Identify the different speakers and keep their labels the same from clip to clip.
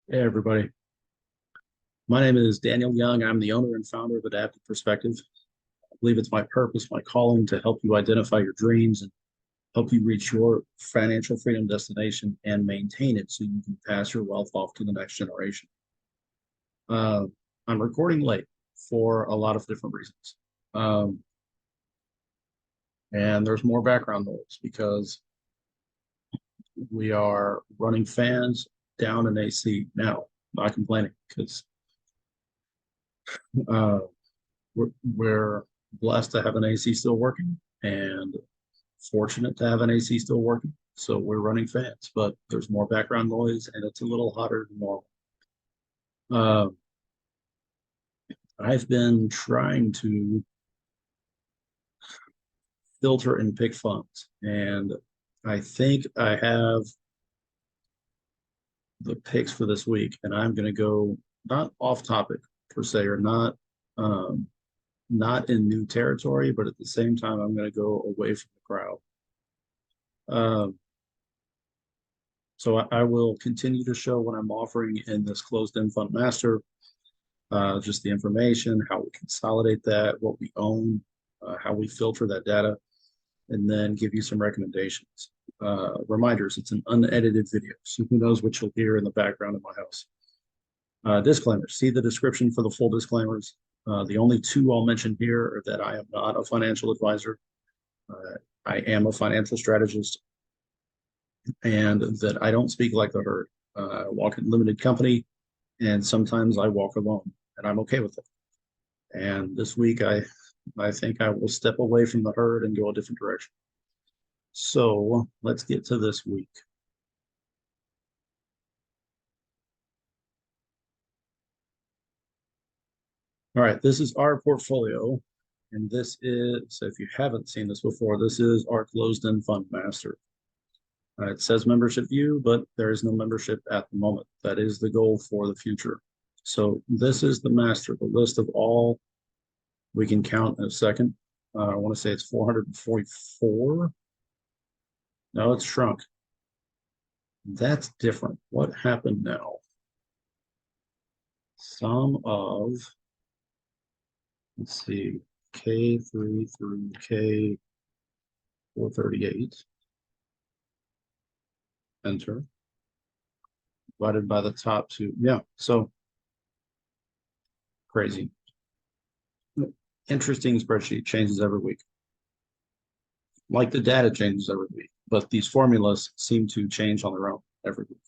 Speaker 1: Hey, everybody. My name is Daniel Young. I'm the owner and founder of Adaptive Perspective. I believe it's my purpose, my calling to help you identify your dreams and help you reach your financial freedom destination and maintain it so you can pass your wealth off to the next generation. Uh, I'm recording late for a lot of different reasons. Um, and there's more background noise because we are running fans down in AC now, not complaining because uh, we're blessed to have an AC still working and fortunate to have an AC still working. So we're running fans, but there's more background noise and it's a little hotter than normal. Uh, I've been trying to filter and pick funds, and I think I have the picks for this week, and I'm going to go not off topic per se, or um, not in new territory, but at the same time, I'm going to go away from the crowd. Um, So I will continue to show what I'm offering in this closed-end fund master, just the information, how we consolidate that, what we own, how we filter that data, and then give you some recommendations. Reminders, it's an unedited video, so who knows what you'll hear in the background of my house. Disclaimers, see the description for the full disclaimers. The only two I'll mention here are that I am not a financial advisor. I am a financial strategist and that I don't speak like the herd. I walk in limited company, and sometimes I walk alone, and I'm okay with it. And this week, I think I will step away from the herd and go a different direction. So let's get to this week. All right, this is our portfolio, and this is, so if you haven't seen this before, this is our closed-end fund master. It says membership view, but there is no membership at the moment. That is the goal for the future. So this is the master, the list of all we can count in a second. I want to say it's 444. No, it's shrunk. That's different. What happened now? Sum of, let's see, K3 through K438. Enter. Divided by the top two. Yeah, so crazy. Interesting spreadsheet, changes every week. Like the data changes every week, but these formulas seem to change on their own every week.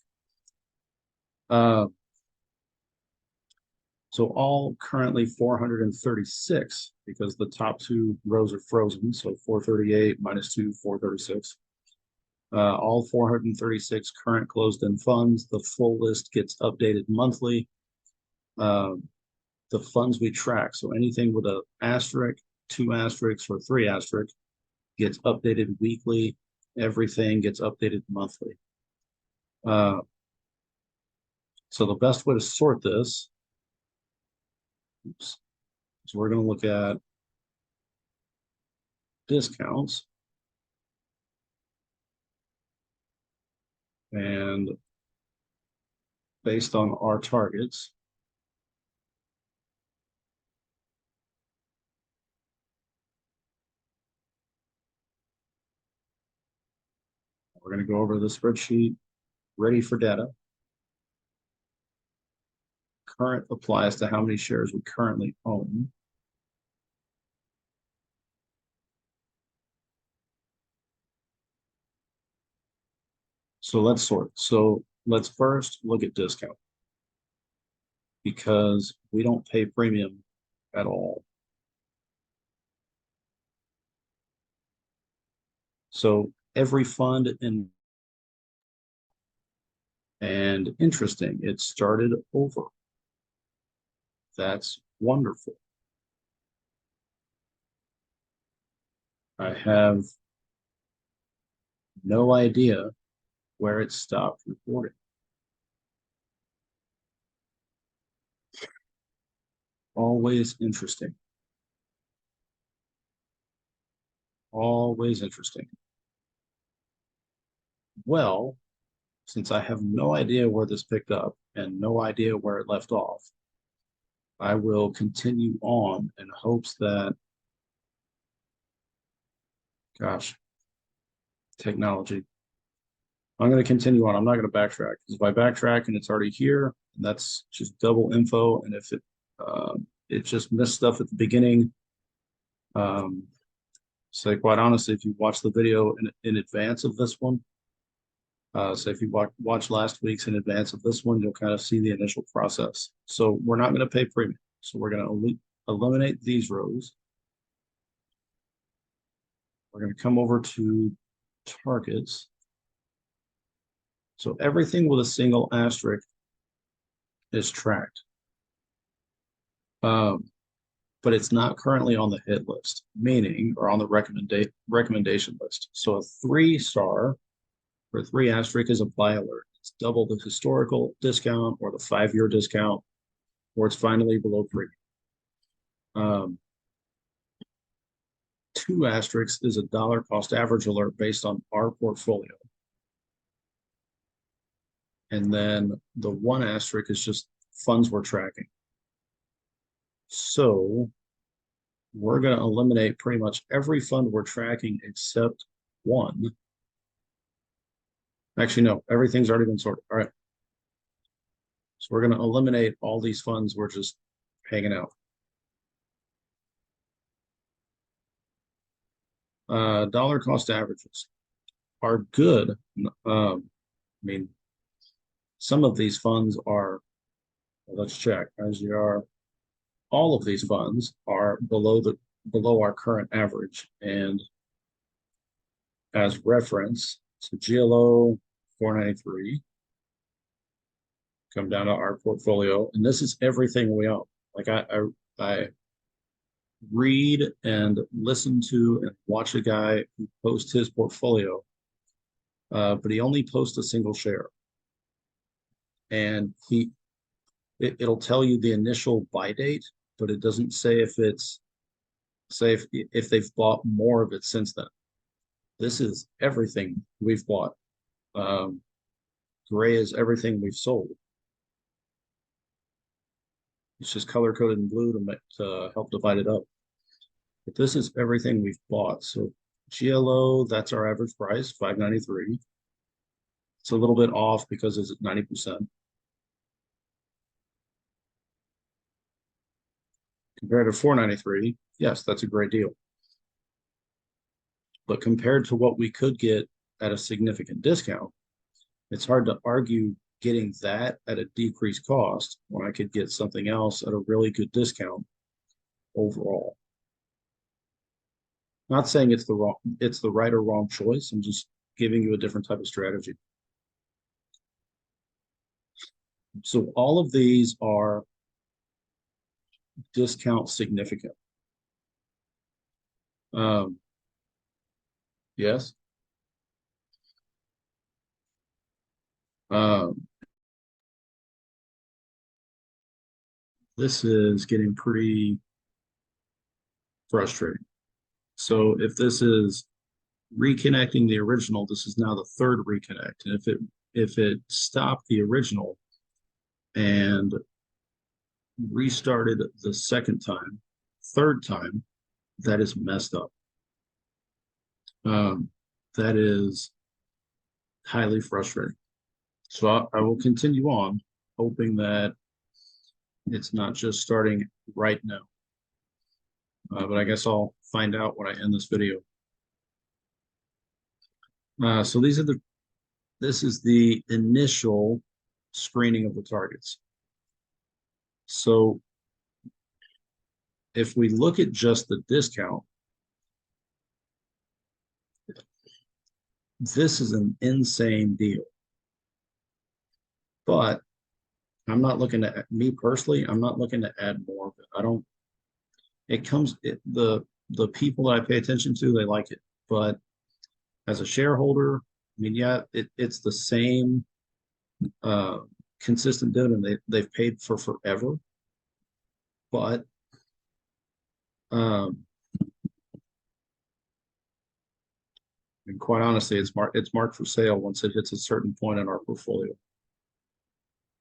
Speaker 1: So all currently 436 because the top two rows are frozen. So 438 minus 2, 436. All 436 current closed-end funds. The full list gets updated monthly. The funds we track, so anything with an asterisk, 2 asterisks, or 3 asterisks gets updated weekly. Everything gets updated monthly. Uh, so the best way to sort this, oops, so we're going to look at discounts. And based on our targets, we're going to go over the spreadsheet, ready for data. Current applies to how many shares we currently own. So let's sort. So let's first look at discount because we don't pay premium at all. So every fund in and interesting, it started over. That's wonderful. I have no idea where it stopped reporting. Always interesting. Always interesting. Well, since I have no idea where this picked up and no idea where it left off, I will continue on in hopes that, gosh, technology. I'm going to continue on. I'm not going to backtrack, because if I backtrack and it's already here, that's just double info. And if it just missed stuff at the beginning, so quite honestly, if you watch the video in advance of this one, so if you watch last week's in advance of this one, you'll kind of see the initial process. So we're not going to pay premium. So we're going to eliminate these rows. We're going to come over to targets. So everything with a single asterisk is tracked. But it's not currently on the hit list, meaning, or on the recommendation list. So a 3-star or 3 asterisk is a buy alert. It's double the historical discount or the 5-year discount, or it's finally below premium. 2 asterisks is a dollar cost average alert based on our portfolio. And then the 1 asterisk is just funds we're tracking. So we're going to eliminate pretty much every fund we're tracking except 1. Actually, no, everything's already been sorted. All right. So we're going to eliminate all these funds we're just hanging out. Dollar cost averages are good. I mean, some of these funds are, well, let's check. As you are, all of these funds are below our current average. And as reference, so GLO 493, come down to our portfolio, and this is everything we own. Like I read and listen to and watch a guy who posts his portfolio, but he only posts a single share, and it'll tell you the initial buy date, but it doesn't say if they've bought more of it since then. This is everything we've bought. Gray is everything we've sold. It's just color coded in blue to help divide it up. But this is everything we've bought. So GLO, that's our average price, $5.93. It's a little bit off because it's at 90%. Compared to $4.93, yes, that's a great deal. But compared to what we could get at a significant discount, it's hard to argue getting that at a decreased cost when I could get something else at a really good discount overall. Not saying it's the right or wrong choice. I'm just giving you a different type of strategy. So all of these are discount significant. Yes. This is getting pretty frustrating. So if this is reconnecting the original, this is now the 3rd reconnect. And if it stopped the original and restarted the 2nd time, 3rd time, that is messed up. That is highly frustrating. So I will continue on, hoping that it's not just starting right now. But I guess I'll find out when I end this video. So this is the initial screening of the targets. So if we look at just the discount, this is an insane deal. But I'm not looking to, me personally, I'm not looking to add more of it. The people that I pay attention to, they like it. But as a shareholder, I mean, yeah, it's the same consistent dividend they've paid for forever. But And quite honestly, it's marked for sale once it hits a certain point in our portfolio.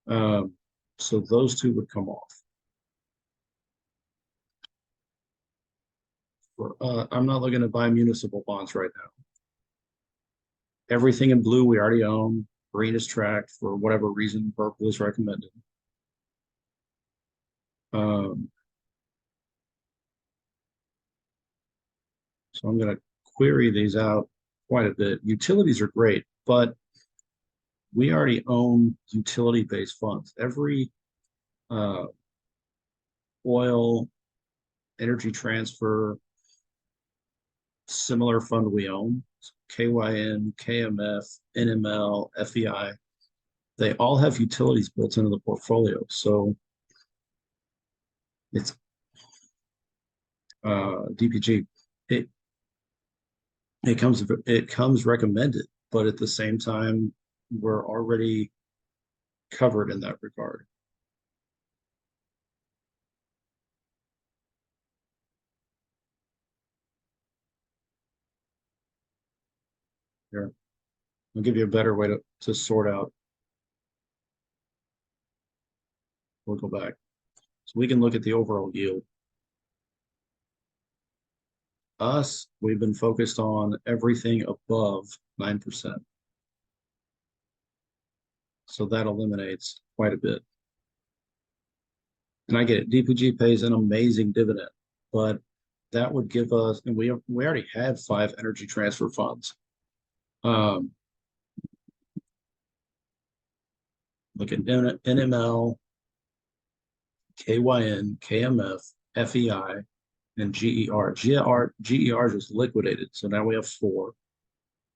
Speaker 1: Um, so those two would come off. I'm not looking to buy municipal bonds right now. Everything in blue we already own. Green is tracked for whatever reason. Purple is recommended. Um, so I'm going to query these out quite a bit. Utilities are great, but we already own utility-based funds. Every uh, oil, energy transfer, similar fund we own, KYN, KMF, NML, FEI, they all have utilities built into the portfolio. So it's DPG. It it comes recommended, but at the same time, we're already covered in that regard. Here, I'll give you a better way to sort out. We'll go back. So we can look at the overall yield. Us, we've been focused on everything above 9%. So that eliminates quite a bit. And I get it. DPG pays an amazing dividend, but that would give us, and we already had 5 energy transfer funds. Um, Look at NML, KYN, KMF, FEI, and GER. GER just liquidated, so now we have 4.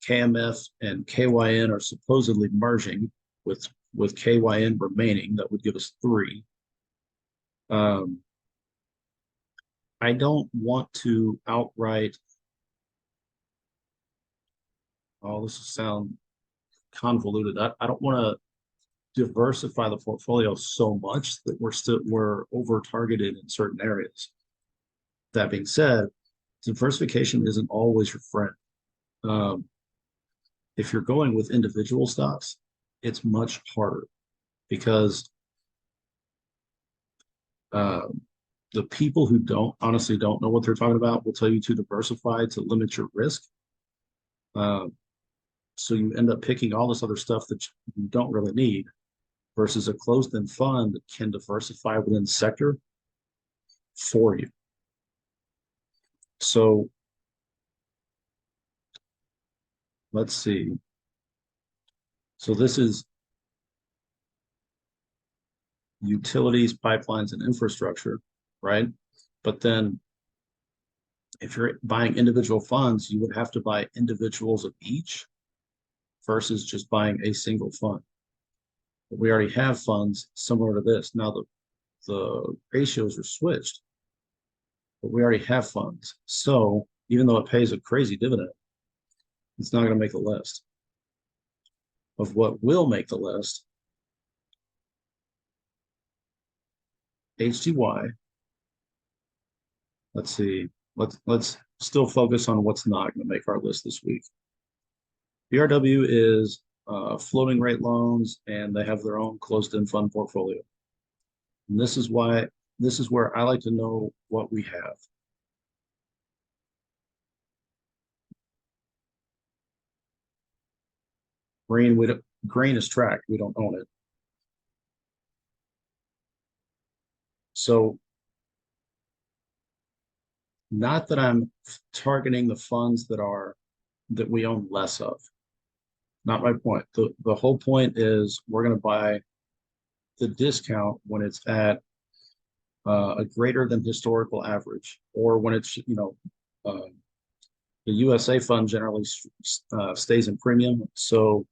Speaker 1: KMF and KYN are supposedly merging with KYN remaining. That would give us 3. Um, I don't want to outright. Oh, this will sound convoluted. I don't want to diversify the portfolio so much that we're over targeted in certain areas. That being said, diversification isn't always your friend. Um, if you're going with individual stocks, it's much harder because um, the people who don't honestly don't know what they're talking about will tell you to diversify to limit your risk. Um, so you end up picking all this other stuff that you don't really need versus a closed-end fund that can diversify within the sector for you. So let's see. So this is utilities, pipelines, and infrastructure, right? But then if you're buying individual funds, you would have to buy individuals of each versus just buying a single fund. But we already have funds similar to this. Now the ratios are switched, but we already have funds. So even though it pays a crazy dividend, it's not going to make the list. Of what will make the list, HTY. Let's see. Let's still focus on what's not going to make our list this week. BRW is floating rate loans, and they have their own closed-end fund portfolio. And this is where I like to know what we have. Green is tracked. We don't own it. So not that I'm targeting the funds that we own less of. Not my point. The whole point is we're going to buy the discount when it's at a greater than historical average, or when it's the USA fund generally stays in premium. So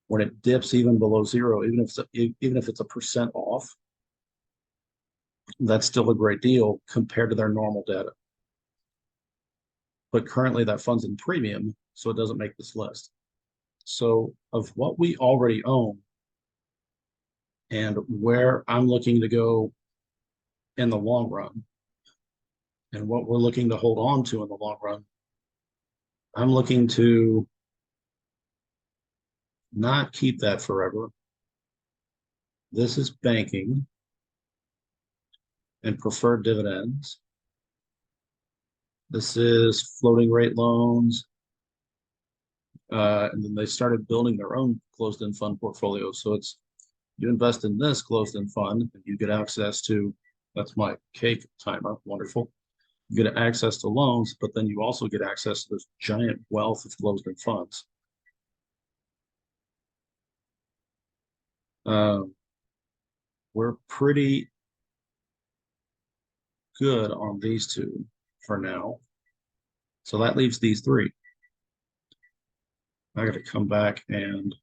Speaker 1: when it dips even below 0, even if it's a percent off, that's still a great deal compared to their normal data. But currently that fund's in premium, so it doesn't make this list. So of what we already own and where I'm looking to go in the long run and what we're looking to hold on to in the long run, I'm looking to not keep that forever. This is banking and preferred dividends. This is floating rate loans. And then they started building their own closed-end fund portfolio. So it's you invest in this closed-end fund and you get access to, that's my cake timer, wonderful. You get access to loans, but then you also get access to this giant wealth of closed-end funds. We're pretty good on these two for now. So that leaves these three. I got to come back and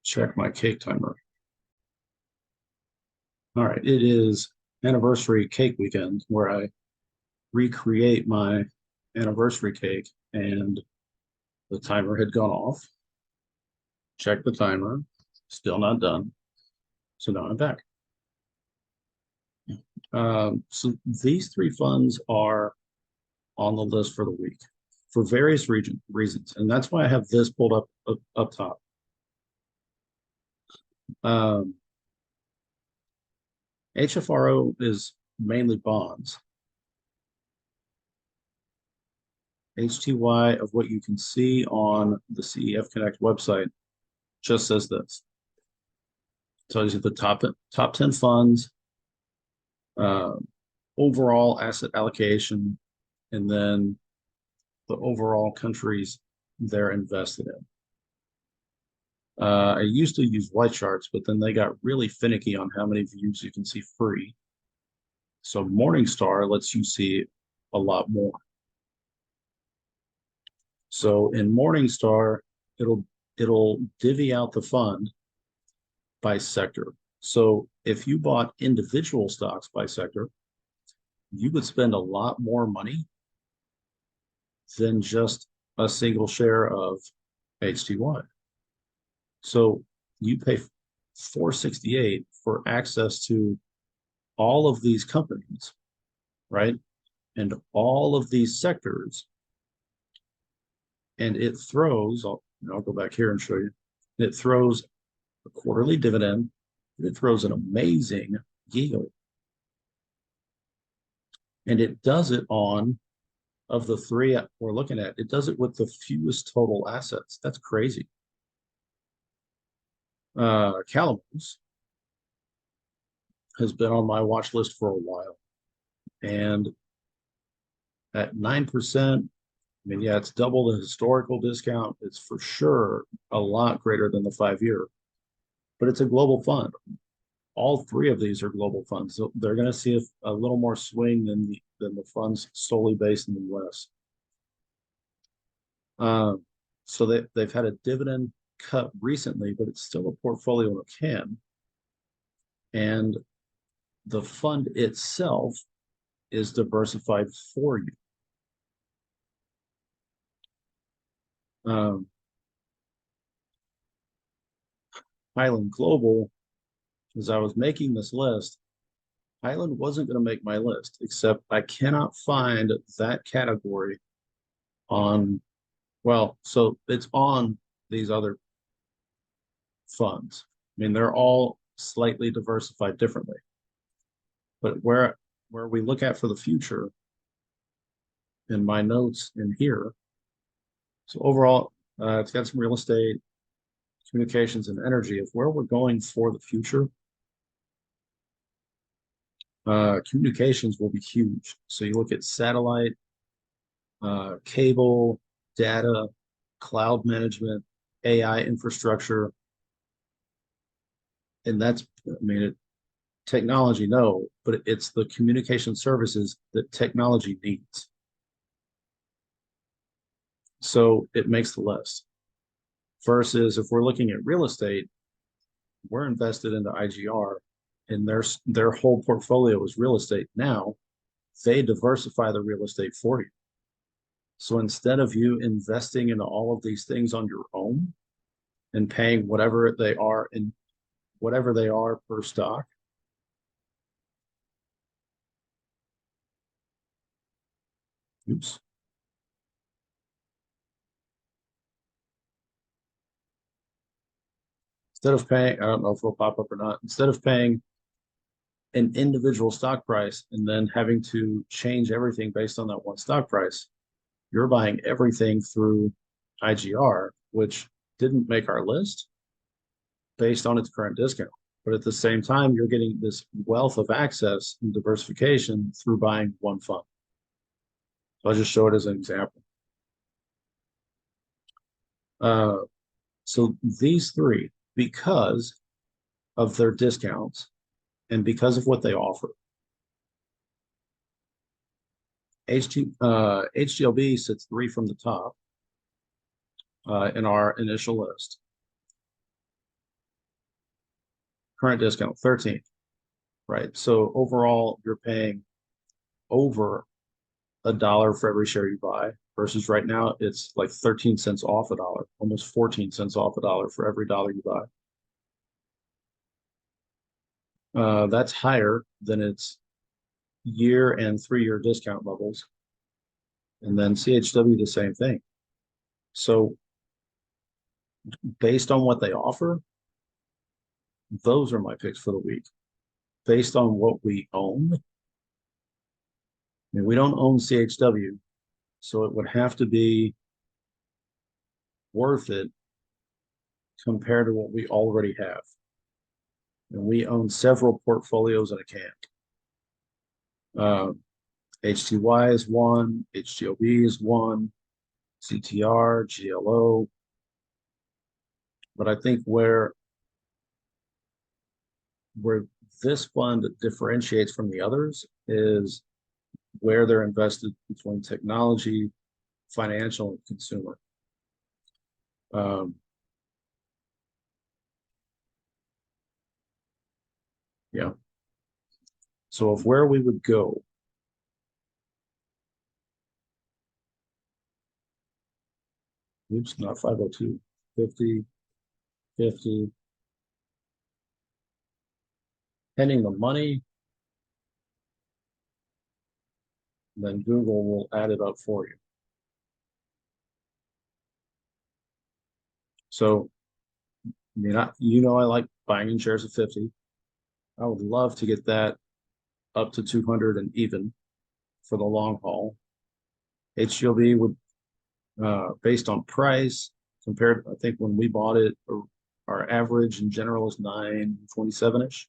Speaker 1: check my cake timer. All right, it is anniversary cake weekend where I recreate my anniversary cake, and the timer had gone off. Check the timer, still not done. So now I'm back. So these three funds are on the list for the week for various reasons, and that's why I have this pulled up top. Um, HFRO is mainly bonds. HTY of what you can see on the CEF Connect website just says this. Tells you the top 10 funds, uh, overall asset allocation, and then the overall countries they're invested in. I used to use white charts, but then they got really finicky on how many views you can see free. So Morningstar lets you see a lot more. So in Morningstar, it'll divvy out the fund by sector. So if you bought individual stocks by sector, you would spend a lot more money than just a single share of HTY. So you pay $468 for access to all of these companies, right? And all of these sectors. And it throws, I'll go back here and show you. It throws a quarterly dividend. It throws an amazing yield. And it does it on, of the three we're looking at, it does it with the fewest total assets. That's crazy. Calamose has been on my watch list for a while. And at 9%, I mean, yeah, it's double the historical discount. It's for sure a lot greater than the 5-year, but it's a global fund. All three of these are global funds. So they're going to see a little more swing than the funds solely based in the US. So they've had a dividend cut recently, but it's still a portfolio in a can. And the fund itself is diversified for you. Highland Global, as I was making this list, Highland wasn't going to make my list, except I cannot find that category on, well, so it's on these other funds. I mean, they're all slightly diversified differently. But where we look at for the future in my notes in here, so overall, it's got some real estate, communications, and energy. If where we're going for the future, communications will be huge. So you look at satellite, cable, data, cloud management, AI infrastructure, and that's, I mean, technology, no, but it's the communication services that technology needs. So it makes the list. Versus if we're looking at real estate, we're invested into IGR, and their whole portfolio is real estate. Now they diversify the real estate for you. So instead of you investing into all of these things on your own and paying whatever they are in whatever they are per stock, Oops. Instead of paying, I don't know if it'll pop up or not, instead of paying an individual stock price and then having to change everything based on that one stock price, you're buying everything through IGR, which didn't make our list based on its current discount. But at the same time, you're getting this wealth of access and diversification through buying one fund. So I'll just show it as an example. Uh, so these three, because of their discounts and because of what they offer, HGLB sits three from the top in our initial list. Current discount 13, right? So overall, you're paying over $1 for every share you buy, versus right now it's like 13 cents off a dollar, almost 14 cents off a dollar for every dollar you buy. That's higher than its year and 3-year discount levels. And then CHW, the same thing. So based on what they offer, those are my picks for the week. Based on what we own, I mean, we don't own CHW, so it would have to be worth it compared to what we already have. And we own several portfolios in a can. HTY is one, HGOB is one, CTR, GLO. But I think where this fund differentiates from the others is where they're invested between technology, financial, and consumer. Yeah. So if where we would go, oops, not 502, 50, 50, pending the money, then Google will add it up for you. So, I mean, I like buying in shares of 50. I would love to get that up to 200 and even for the long haul. HGLB would, based on price, compared, I think when we bought it, our average in general is 927-ish.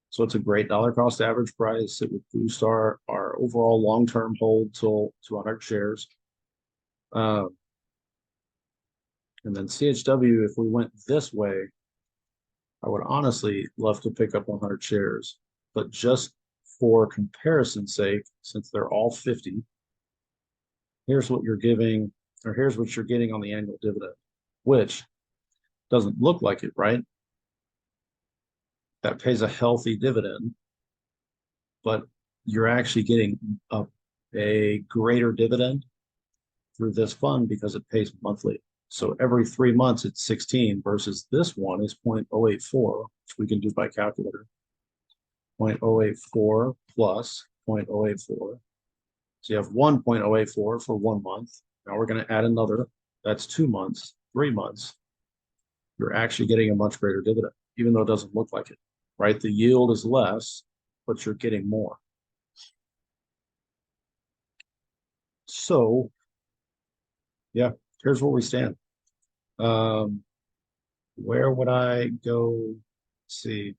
Speaker 1: So it's a great dollar cost average price. It would boost our overall long-term hold to 100 shares. And then CHW, if we went this way, I would honestly love to pick up 100 shares, but just for comparison's sake, since they're all 50, here's what you're giving, or here's what you're getting on the annual dividend, which doesn't look like it, right? That pays a healthy dividend, but you're actually getting a greater dividend through this fund because it pays monthly. So every 3 months it's 16 versus this one is 0.084, which we can do by calculator. 0.084 plus 0.084. So you have 1.084 for 1 month. Now we're going to add another. That's 2 months, 3 months. You're actually getting a much greater dividend, even though it doesn't look like it, right? The yield is less, but you're getting more. So, yeah, here's where we stand. Where would I go? See.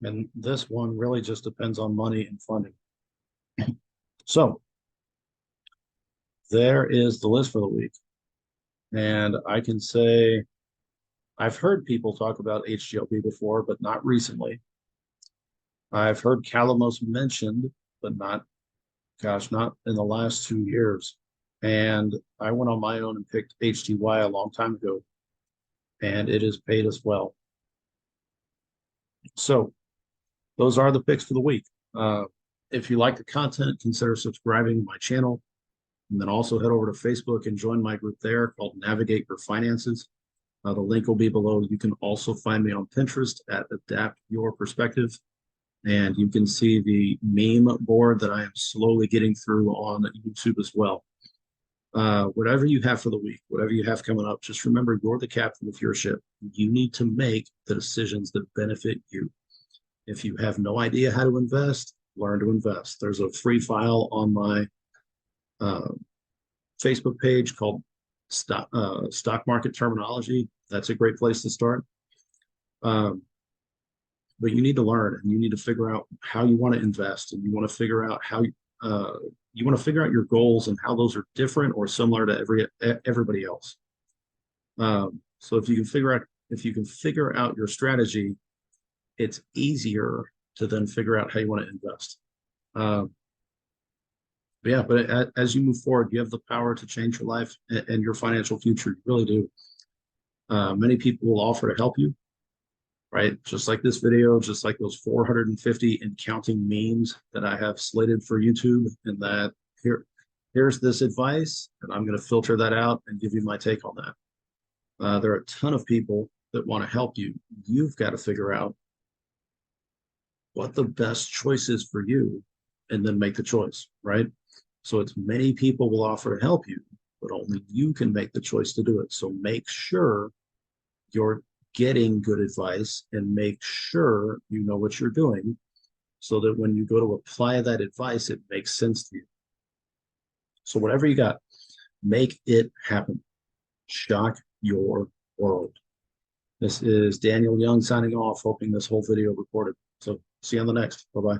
Speaker 1: And this one really just depends on money and funding. So there is the list for the week. And I can say I've heard people talk about HGLB before, but not recently. I've heard Calamos mentioned, but not in the last 2 years. And I went on my own and picked HTY a long time ago, and it has paid us well. So those are the picks for the week. If you like the content, consider subscribing to my channel, and then also head over to Facebook and join my group there called Navigate Your Finances. The link will be below. You can also find me on Pinterest at Adapt Your Perspective. And you can see the meme board that I am slowly getting through on YouTube as well. Whatever you have for the week, whatever you have coming up, just remember you're the captain of your ship. You need to make the decisions that benefit you. If you have no idea how to invest, learn to invest. There's a free file on my uh, Facebook page called Stock Market Terminology. That's a great place to start. But you need to learn and you need to figure out how you want to invest, and you want to figure out how you want to figure out your goals and how those are different or similar to everybody else. So if you can figure out your strategy, it's easier to then figure out how you want to invest. But as you move forward, you have the power to change your life and your financial future. You really do. Many people will offer to help you, right? Just like this video, just like those 450 and counting memes that I have slated for YouTube, and that here's this advice, and I'm going to filter that out and give you my take on that. There are a ton of people that want to help you. You've got to figure out what the best choice is for you and then make the choice, right? So it's many people will offer to help you, but only you can make the choice to do it. So make sure you're getting good advice and make sure you know what you're doing so that when you go to apply that advice, it makes sense to you. So whatever you got, make it happen. Shock your world. This is Daniel Young signing off, hoping this whole video recorded. So see you on the next. Bye-bye.